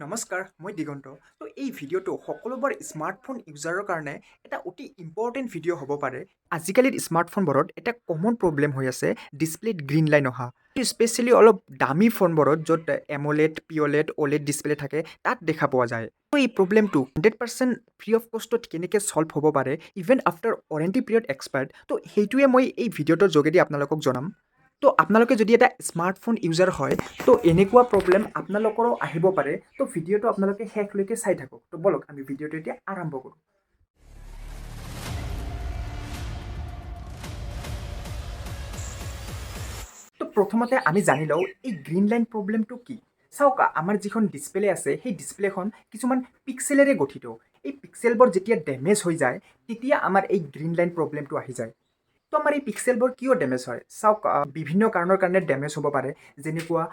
নমস্কাৰ, মই দিগন্ত। তো এই ভিডিঅ'টো সকলোবোৰ স্মাৰ্টফোন ইউজাৰৰ কাৰণে এটা অতি ইম্পৰ্টেণ্ট ভিডিঅ' হ'ব পাৰে। আজিকালিৰ স্মাৰ্টফোনবোৰত এটা কমন প্ৰব্লেম হৈ আছে ডিছপ্লেত গ্ৰীণ লাইন অহা। স্পেচিয়েলি অলপ দামী ফোনবোৰত য'ত এমলেড, পিঅলেড, অলেড ডিছপ্লে থাকে তাত দেখা পোৱা যায়। তো এই প্ৰব্লেমটো 100% ফ্ৰী অফ কষ্টত কেনেকৈ ছল্ভ হ'ব পাৰে even after warranty period expired. তো সেইটোৱে মই এই ভিডিঅ'টোৰ যোগেদি আপোনালোকক জনাম। তো আপোনালোকে যদি এটা স্মাৰ্টফোন ইউজাৰ হয় তো এনেকুৱা প্ৰব্লেম আপোনালোকৰো আহিব পাৰে। তো ভিডিঅ'টো আপোনালোকে শেষলৈকে চাই থাকক। তো বলক আমি ভিডিঅ'টো এতিয়া আৰম্ভ কৰোঁ। তো প্ৰথমতে আমি জানি লওঁ এই গ্ৰীণ লাইন প্ৰব্লেমটো কি। চাওক, আমাৰ যিখন ডিছপ্লে আছে সেই ডিছপ্লেখন কিছুমান পিক্সেলেৰে গঠিত। এই পিক্সেলবোৰ যেতিয়া ডেমেজ হৈ যায় তেতিয়া আমাৰ এই গ্ৰীণ লাইন প্ৰব্লেমটো আহি যায়। তো আমাৰ এই পিক্সেলবোৰ কিয় ডেমেজ হয়? চাওক, বিভিন্ন কাৰণৰ কাৰণে ডেমেজ হ'ব পাৰে। যেনেকুৱা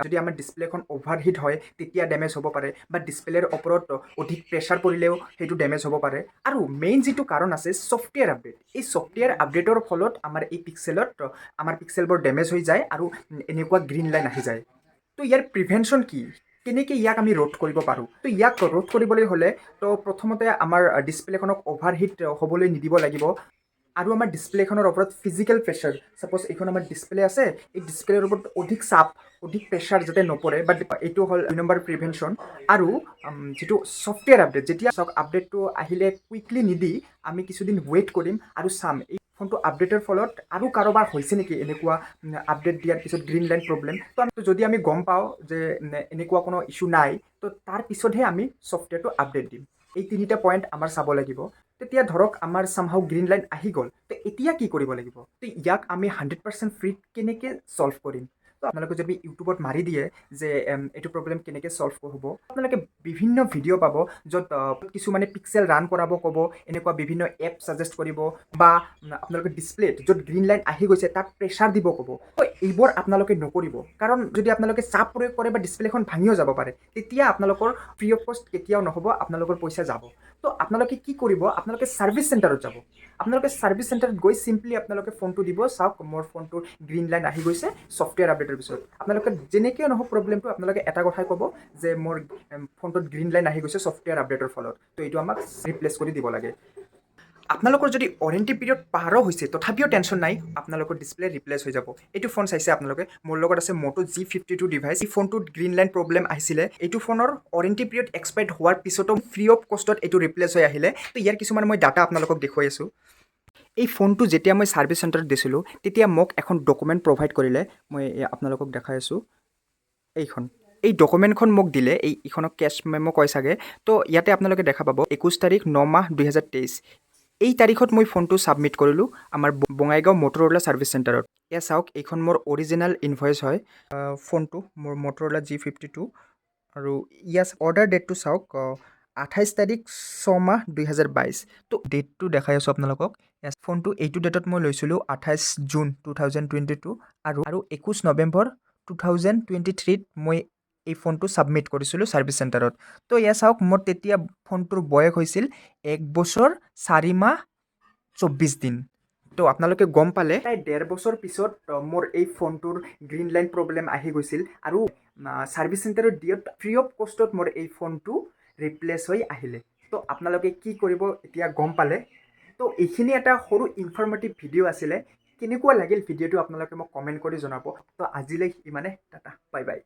যদি আমাৰ ডিছপ্লেখন অ'ভাৰহিট হয় তেতিয়া ডেমেজ হ'ব পাৰে, বা ডিছপ্লেৰ ওপৰত অধিক প্ৰেছাৰ পৰিলেও সেইটো ডেমেজ হ'ব পাৰে। আৰু মেইন যিটো কাৰণ আছে ছফ্টৱেৰ আপডেট। এই ছফ্টৱেৰ আপডেটৰ ফলত আমাৰ এই পিক্সেলবোৰ ডেমেজ হৈ যায় আৰু এনেকুৱা গ্ৰীণ লাইন আহি যায়। তো ইয়াৰ প্ৰিভেনশ্যন কি? কেনেকৈ ইয়াক আমি ৰোধ কৰিব পাৰোঁ? তো ইয়াক ৰোধ কৰিবলৈ হ'লে তো প্ৰথমতে আমাৰ ডিছপ্লেখনক অ'ভাৰহিট হ'বলৈ নিদিব লাগিব। আৰু আমাৰ ডিছপ্লেখনৰ ওপৰত ফিজিকেল প্ৰেছাৰ, ছাপ'জ এইখন আমাৰ ডিছপ্লে আছে, এই ডিছপ্লেৰ ওপৰত অধিক প্ৰেছাৰ যাতে নপৰে, বাট এইটো হ'ল 2 নম্বৰ প্ৰিভেনশ্যন। আৰু যিটো ছফ্টৱেৰ আপডেট, যেতিয়া আপডেটটো আহিলে কুইকলি নিদি আমি কিছুদিন ৱেইট কৰিম আৰু চাম এই ফোনটো আপডেটৰ ফলত আৰু কাৰোবাৰ হৈছে নেকি এনেকুৱা আপডেট দিয়াৰ পিছত গ্ৰীণ লাইন প্ৰব্লেম। তো যদি আমি গম পাওঁ যে এনেকুৱা কোনো ইছ্যু নাই, তো তাৰ পিছতহে আমি ছফ্টৱেৰটো আপডেট দিম। এই 3টা পইণ্ট আমাৰ চাব লাগিব। তেতিয়া ধৰক আমাৰ চামহাও গ্ৰীণ লাইন আহি গ'ল, তো এতিয়া কি কৰিব লাগিব? তো ইয়াক আমি 100% ফ্ৰীত কেনেকৈ ছল্ভ কৰিম? তো আপোনালোকে যদি ইউটিউবত মাৰি দিয়ে যে এইটো প্ৰব্লেম কেনেকৈ ছল্ভ হ'ব, আপোনালোকে বিভিন্ন ভিডিঅ' পাব য'ত কিছুমানে পিক্সেল ৰান কৰাব ক'ব, এনেকুৱা বিভিন্ন এপ ছাজেষ্ট কৰিব, বা আপোনালোকে ডিছপ্লেত য'ত গ্ৰীণ লাইন আহি গৈছে তাক প্ৰেছাৰ দিব ক'ব। তো এইবোৰ আপোনালোকে নকৰিব, কাৰণ যদি আপোনালোকে চাপ প্ৰয়োগ কৰে বা ডিছপ্লেখন ভাঙিও যাব পাৰে, তেতিয়া আপোনালোকৰ ফ্ৰী অফ কষ্ট কেতিয়াও নহ'ব, আপোনালোকৰ পইচা যাব। তো আপোনালোকে কি কৰিব? আপোনালোকে ছাৰ্ভিচ চেণ্টাৰত যাব। আপোনালোকে ছাৰ্ভিচ চেণ্টাৰত গৈ চিম্পলি আপোনালোকে ফোনটো দিব, চাওক মোৰ ফোনটোৰ গ্ৰীণ লাইন আহি গৈছে ছফ্টৱেৰ আপডেটৰ পিছত। আপোনালোকে যেনেকৈ নহওক প্ৰব্লেমটো, আপোনালোকে এটা কথাই ক'ব যে মোৰ ফোনটোত গ্ৰীণ লাইন আহি গৈছে ছফ্টৱেৰ আপডেটৰ ফলত, তো এইটো আমাক ৰিপ্লেচ কৰি দিব লাগে। আপোনালোকৰ যদি ৱাৰেণ্টি পিৰিয়ড পাৰো হৈছে তথাপিও টেনশ্যন নাই, আপোনালোকৰ ডিছপ্লে ৰিপ্লেচ হৈ যাব। এইটো ফোন চাইছে আপোনালোকে, মোৰ লগত আছে Moto G52 ডিভাইচ। এই ফোনটোত গ্ৰীণ লাইন প্ৰব্লেম আহিছিলে। এইটো ফোনৰ ৱাৰেণ্টি পিৰিয়ড এক্সপায়াৰ্ড হোৱাৰ পিছতো ফ্ৰী অফ কষ্টত এইটো ৰিপ্লেচ হৈ আহিলে। তো ইয়াৰ কিছুমান মই ডাটা আপোনালোকক দেখুৱাই আছোঁ। এই ফোনটো যেতিয়া মই ছাৰ্ভিচ চেণ্টাৰত দিছিলোঁ তেতিয়া মোক এখন ডকুমেণ্ট প্ৰভাইড কৰিলে। মই আপোনালোকক দেখাই আছোঁ। এই ডকুমেণ্টখন মোক দিলে, এইখনক কেছ মেম' কয় চাগে। তো ইয়াতে আপোনালোকে দেখা পাব 21 তাৰিখ 9 মাহ 2023। এই তাৰিখত মই ফোনটো ছাবমিট কৰিলোঁ আমাৰ বঙাইগাঁও মটৰৱালা ছাৰ্ভিচ চেণ্টাৰত। এয়া চাওক, এইখন মোৰ অৰিজিনেল ইনভইচ হয়। ফোনটো মোৰ মটৰৱালা G52। আৰু ইয়াৰ অৰ্ডাৰ ডেটটো চাওক, 28 তাৰিখ 6 মাহ 2022। তো ডেটটো দেখাই আছোঁ আপোনালোকক। ফোনটো এইটো ডেটত মই লৈছিলোঁ 28 জুন 2022, আৰু 21 নৱেম্বৰ 2023ত মই এই ফোনটো ছাবমিট কৰিছিলোঁ ছাৰ্ভিচ চেণ্টাৰত। তো এয়া চাওক, মোৰ তেতিয়া ফোনটোৰ বয়স হৈছিল 1 বছৰ 4 মাহ 24 দিন। তো আপোনালোকে গম পালে প্ৰায় 1.5 বছৰ পিছত মোৰ এই ফোনটোৰ গ্ৰীণ লাইন প্ৰব্লেম আহি গৈছিল, আৰু ছাৰ্ভিচ চেণ্টাৰত দিয়াত ফ্ৰী অফ কষ্টত মোৰ এই ফোনটো ৰিপ্লেচ হৈ আহিলে। তো আপোনালোকে কি কৰিব এতিয়া গম পালে। তো এইখিনি এটা সৰু ইনফৰ্মেটিভ ভিডিঅ' আছিলে। কেনেকুৱা লাগিল ভিডিঅ'টো আপোনালোকে মোক কমেণ্ট কৰি জনাব। তো আজিলৈ ইমানে, টাটা, বাই বাই।